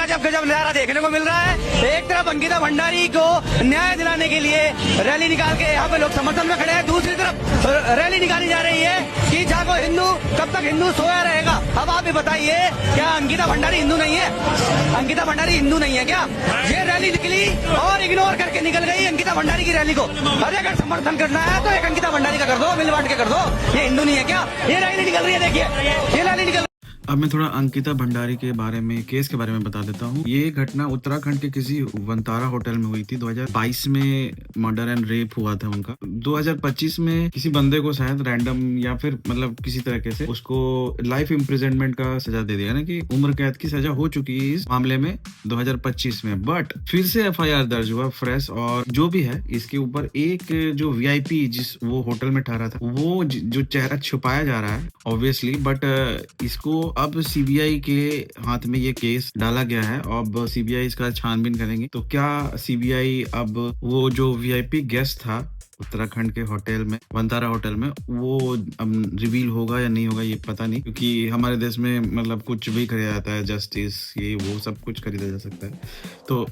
अजब गजब नजारा देखने को मिल रहा है। एक तरफ अंकिता भंडारी को न्याय दिलाने के लिए रैली निकाल के यहाँ पे लोग समर्थन में खड़े हैं, दूसरी तरफ रैली निकाली जा रही है कि जागो हिंदू, कब तक हिंदू सोया रहेगा। अब आप भी बताइए, क्या अंकिता भंडारी हिंदू नहीं है? अंकिता भंडारी हिंदू नहीं है क्या? ये रैली निकली और इग्नोर करके निकल गई अंकिता भंडारी की रैली को। अरे अगर समर्थन करना है तो एक अंकिता भंडारी का कर दो, मिल बांट के कर दो। ये हिंदू नहीं है क्या? ये रैली निकल रही है, देखिए ये रैली निकल। अब मैं थोड़ा अंकिता भंडारी के बारे में, केस के बारे में बता देता हूँ। ये घटना उत्तराखंड के किसी वंतारा होटल में हुई थी। 2022 में मर्डर एंड रेप हुआ था उनका। 2025 में किसी बंदे को शायद रैंडम या फिर मतलब किसी तरीके से उसको लाइफ इम्प्रिजनमेंट का सजा दे दिया ना, कि उम्र कैद की सजा हो चुकी है इस मामले में 2025 में। बट फिर से FIR दर्ज हुआ फ्रेश, और जो भी है इसके ऊपर एक जो VIP जिस वो होटल में ठहरा था, वो जो चेहरा छुपाया जा रहा है ऑब्वियसली, बट इसको अब CBI के हाथ में ये केस डाला गया है। अब CBI इसका छानबीन करेंगे। तो क्या CBI अब वो जो VIP गेस्ट था उत्तराखंड के होटल में, वंतारा होटल में, वो अब रिवील होगा या नहीं होगा ये पता नहीं, क्योंकि हमारे देश में मतलब कुछ भी खरीदा जाता है, जस्टिस ये वो सब कुछ खरीदा जा सकता है। तो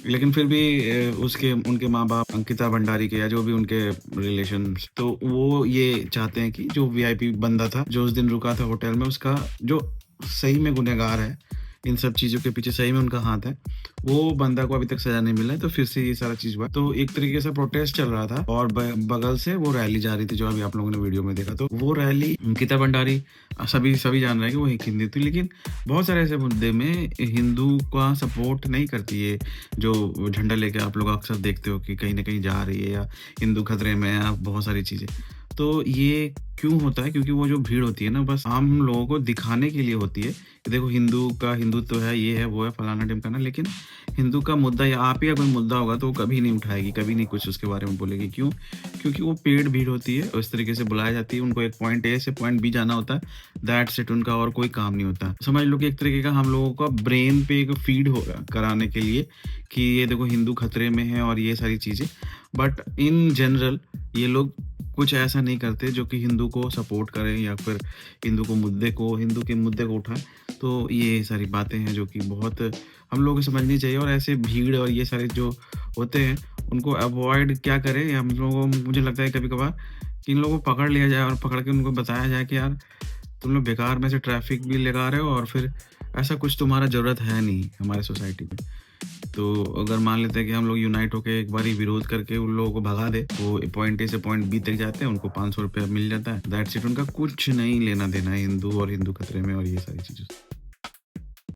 लेकिन फिर भी उनके माँ बाप अंकिता भंडारी के या जो भी उनके रिलेशन, तो वो ये चाहते हैं कि जो VIP बंदा था जो उस दिन रुका था होटल में, उसका जो सही में गुनहगार है, इन सब चीजों के पीछे सही में उनका हाथ है, वो बंदा को अभी तक सजा नहीं मिला है। तो फिर से ये सारा चीज हुआ। तो एक तरीके से प्रोटेस्ट चल रहा था और बगल से वो रैली जा रही थी जो अभी आप लोगों ने वीडियो में देखा। तो वो रैली अंकिता भंडारी सभी जान रहे हैं कि वो एक हिंदू थी, लेकिन बहुत सारे ऐसे मुद्दे में हिंदू का सपोर्ट नहीं करती है। जो झंडा लेके आप लोग अक्सर देखते हो कि कहीं ना कहीं जा रही है, या हिंदू खतरे में है, बहुत सारी चीजें। तो ये क्यों होता है? क्योंकि वो जो भीड़ होती है ना, बस आम लोगों को दिखाने के लिए होती है कि देखो हिंदू का हिंदुत्व है, ये है वो है, फलाना ढिमकाना। लेकिन हिंदू का मुद्दा या आप ही का कोई मुद्दा होगा तो वो कभी नहीं उठाएगी, कभी नहीं कुछ उसके बारे में बोलेगी। क्यों? क्योंकि वो पेड़ भीड़ होती है, उस तरीके से बुलाई जाती है। उनको एक पॉइंट A से पॉइंट B जाना होता है, दैट्स इट। उनका और कोई काम नहीं होता। समझ लो कि एक तरीके का हम लोगों का ब्रेन पे एक फीड होगा कराने के लिए कि ये देखो हिंदू खतरे में है और ये सारी चीजें। बट इन जनरल ये लोग कुछ ऐसा नहीं करते जो कि हिंदू को सपोर्ट करें या फिर हिंदू के मुद्दे को उठाए। तो ये सारी बातें हैं जो कि बहुत हम लोगों को समझनी चाहिए। और ऐसे भीड़ और ये सारे जो होते हैं उनको अवॉइड क्या करें हम लोगों को, मुझे लगता है कभी कभार कि इन लोगों को पकड़ लिया जाए और पकड़ के उनको बताया जाए कि यार तुम लोग बेकार में से ट्रैफिक भी लगा रहे हो और फिर ऐसा कुछ तुम्हारा ज़रूरत है नहीं हमारे सोसाइटी में। तो अगर मान लेते हैं कि हम लोग यूनाइट होकर एक बार विरोध करके उन लोगों को भगा दे, तो पॉइंट A से पॉइंट B तक जाते हैं, उनको 500 रुपया मिल जाता है, दैट्स इट। उनका कुछ नहीं लेना देना है हिंदू और हिंदू खतरे में और ये सारी चीज़ें।